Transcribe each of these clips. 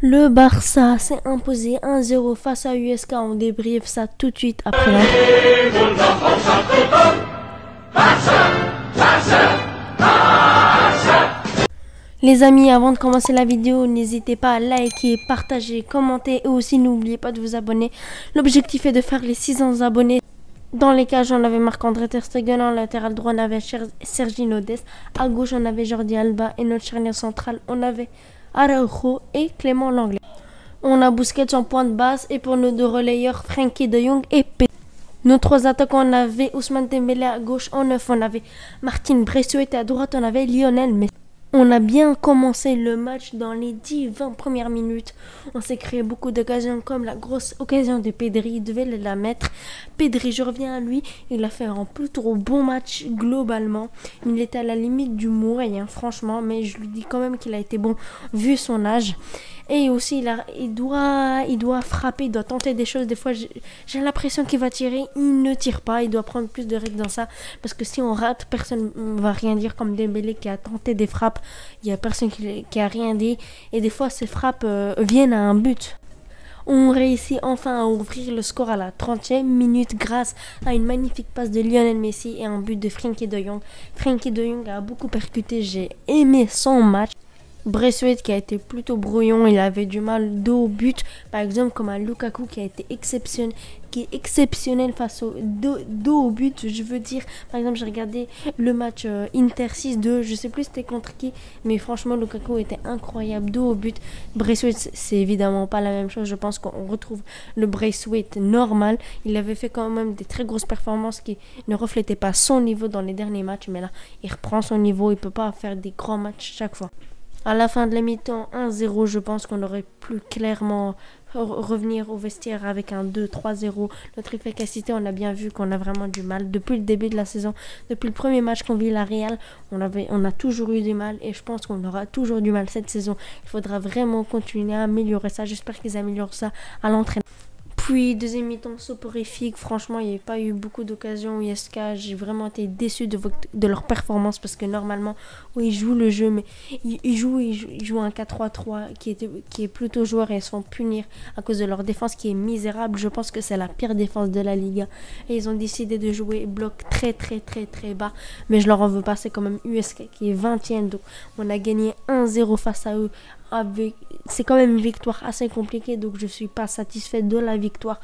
Le Barça s'est imposé 1-0 face à USK. On débriefe ça tout de suite après la... Les amis, avant de commencer la vidéo, n'hésitez pas à liker, partager, commenter et aussi n'oubliez pas de vous abonner. L'objectif est de faire les 600 abonnés. Dans les cages, on avait Marc-André Ter Stegen, en latéral droit, on avait Sergi Dest. À gauche, on avait Jordi Alba et notre charnière centrale, on avait Araujo et Clément Lenglet. On a Busquets en point de base et pour nos deux relayeurs, Frenkie de Jong et Pedri. Nos trois attaquants, on avait Ousmane Dembélé à gauche, en neuf, on avait Martin Braithwaite et à droite, on avait Lionel Messi. On a bien commencé le match dans les 10-20 premières minutes. On s'est créé beaucoup d'occasions comme la grosse occasion de Pedri. Il devait la mettre. Pedri, je reviens à lui. Il a fait un plutôt bon match globalement. Il était à la limite du moyen, franchement. Mais je lui dis quand même qu'il a été bon vu son âge. Et aussi, il doit frapper, il doit tenter des choses. Des fois, j'ai l'impression qu'il va tirer. Il ne tire pas. Il doit prendre plus de rythme dans ça. Parce que si on rate, personne ne va rien dire comme Dembélé qui a tenté des frappes. Il n'y a personne qui a rien dit. Et des fois, ces frappes viennent à un but. On réussit enfin à ouvrir le score à la 30e minute grâce à une magnifique passe de Lionel Messi et un but de Frenkie de Jong. Frenkie de Jong a beaucoup percuté. J'ai aimé son match. Braithwaite qui a été plutôt brouillon, il avait du mal dos au but, par exemple comme un Lukaku qui a été exceptionnel face au dos au but, je veux dire. Par exemple, j'ai regardé le match Inter 6-2, je sais plus c'était contre qui, mais franchement Lukaku était incroyable dos au but. Braithwaite, c'est évidemment pas la même chose, je pense qu'on retrouve le Braithwaite normal. Il avait fait quand même des très grosses performances qui ne reflétaient pas son niveau dans les derniers matchs, mais là, il reprend son niveau, il peut pas faire des grands matchs chaque fois. À la fin de la mi-temps, 1-0, je pense qu'on aurait pu clairement revenir au vestiaire avec un 2-3-0. Notre efficacité, on a bien vu qu'on a vraiment du mal. Depuis le début de la saison, depuis le premier match qu'on vit la Real, on a toujours eu du mal et je pense qu'on aura toujours du mal cette saison. Il faudra vraiment continuer à améliorer ça. J'espère qu'ils améliorent ça à l'entraînement. Puis, deuxième mi-temps soporifique. Franchement, il n'y avait pas eu beaucoup d'occasions. USK, j'ai vraiment été déçu de leur performance parce que normalement, oui, ils jouent le jeu, mais ils jouent un 4-3-3 qui est plutôt joueur et ils se font punir à cause de leur défense qui est misérable. Je pense que c'est la pire défense de la Liga. Et ils ont décidé de jouer bloc très, très, très, très bas. Mais je leur en veux pas. C'est quand même USK qui est 20e. Donc, on a gagné 1-0 face à eux. C'est quand même une victoire assez compliquée, donc je suis pas satisfaite de la victoire.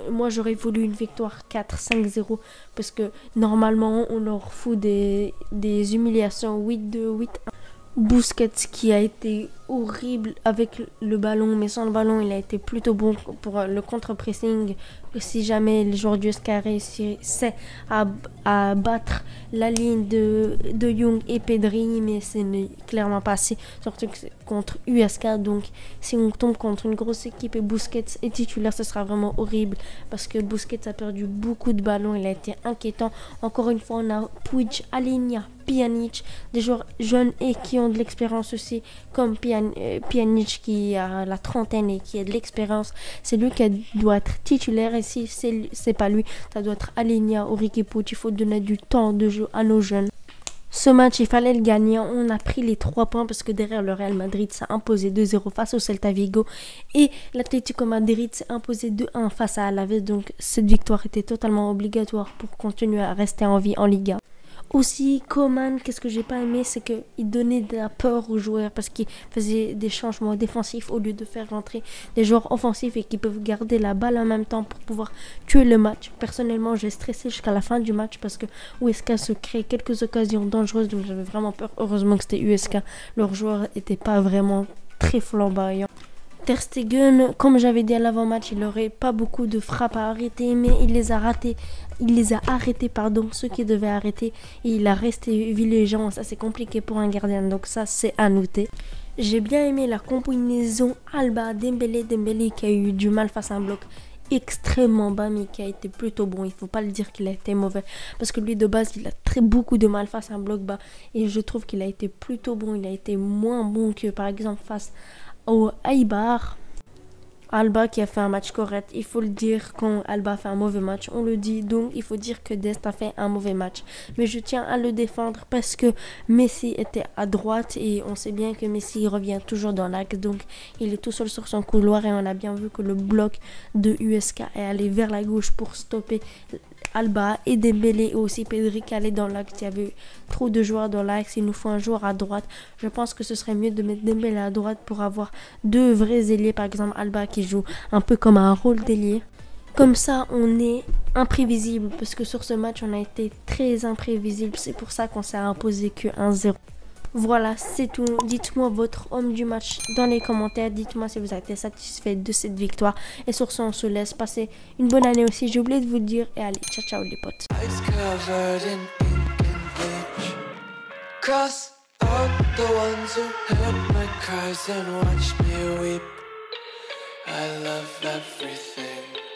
Moi j'aurais voulu une victoire 4-5-0 parce que normalement on leur fout des humiliations 8-2, 8-1. Busquets qui a été horrible avec le ballon, mais sans le ballon il a été plutôt bon pour le contre-pressing. Si jamais les joueurs du USK réussissaient à battre la ligne de Jong et Pedri, mais c'est clairement pas assez, surtout que c'est contre USK. Donc si on tombe contre une grosse équipe et Busquets est titulaire, ce sera vraiment horrible parce que Busquets a perdu beaucoup de ballons, il a été inquiétant. Encore une fois, on a Puig, Aleñá, Pjanic, des joueurs jeunes et qui ont de l'expérience aussi, comme Pjanic qui a la trentaine et qui a de l'expérience. C'est lui qui doit être titulaire et si c'est pas lui, ça doit être Aleñá ou Riqui Puig. Il faut donner du temps de jeu à nos jeunes. Ce match, il fallait le gagner. On a pris les 3 points parce que derrière le Real Madrid s'est imposé 2-0 face au Celta Vigo et l'Atlético Madrid s'est imposé 2-1 face à Alavés. Donc cette victoire était totalement obligatoire pour continuer à rester en vie en Liga. Aussi, Coman, qu'est-ce que j'ai pas aimé, c'est qu'il donnait de la peur aux joueurs parce qu'il faisait des changements défensifs au lieu de faire rentrer des joueurs offensifs et qui peuvent garder la balle en même temps pour pouvoir tuer le match. Personnellement, j'ai stressé jusqu'à la fin du match parce que USK se crée quelques occasions dangereuses, donc j'avais vraiment peur. Heureusement que c'était USK, leurs joueurs n'étaient pas vraiment très flamboyants. Ter Stegen, comme j'avais dit à l'avant-match, il n'aurait pas beaucoup de frappes à arrêter, mais il les a ratés. Il les a arrêtés, ceux qui devaient arrêter. Et il a resté vigilant. Ça, c'est compliqué pour un gardien, donc ça, c'est à noter. J'ai bien aimé la combinaison Alba-Dembélé qui a eu du mal face à un bloc extrêmement bas, mais qui a été plutôt bon. Il faut pas le dire qu'il a été mauvais, parce que lui, de base, il a beaucoup de mal face à un bloc bas. Et je trouve qu'il a été plutôt bon. Il a été moins bon que, par exemple, face au Eibar. Alba qui a fait un match correct. Il faut le dire quand Alba fait un mauvais match. On le dit, donc il faut dire que Dest a fait un mauvais match. Mais je tiens à le défendre parce que Messi était à droite et on sait bien que Messi revient toujours dans l'axe. Donc il est tout seul sur son couloir et on a bien vu que le bloc de USK est allé vers la gauche pour stopper Alba et Dembélé et aussi Pedri qui allaient dans l'axe. Il y avait trop de joueurs dans l'axe. Il nous faut un joueur à droite. Je pense que ce serait mieux de mettre Dembélé à droite pour avoir deux vrais ailiers. Par exemple, Alba qui joue un peu comme un rôle d'ailier. Comme ça, on est imprévisible parce que sur ce match, on a été très imprévisible. C'est pour ça qu'on s'est imposé que 1-0. Voilà, c'est tout. Dites-moi votre homme du match dans les commentaires. Dites-moi si vous avez été satisfait de cette victoire. Et sur ce, on se laisse passer une bonne année aussi. J'ai oublié de vous le dire. Et allez, ciao, ciao les potes. Cross out the ones who heard my cries and watched me weep. I love everything.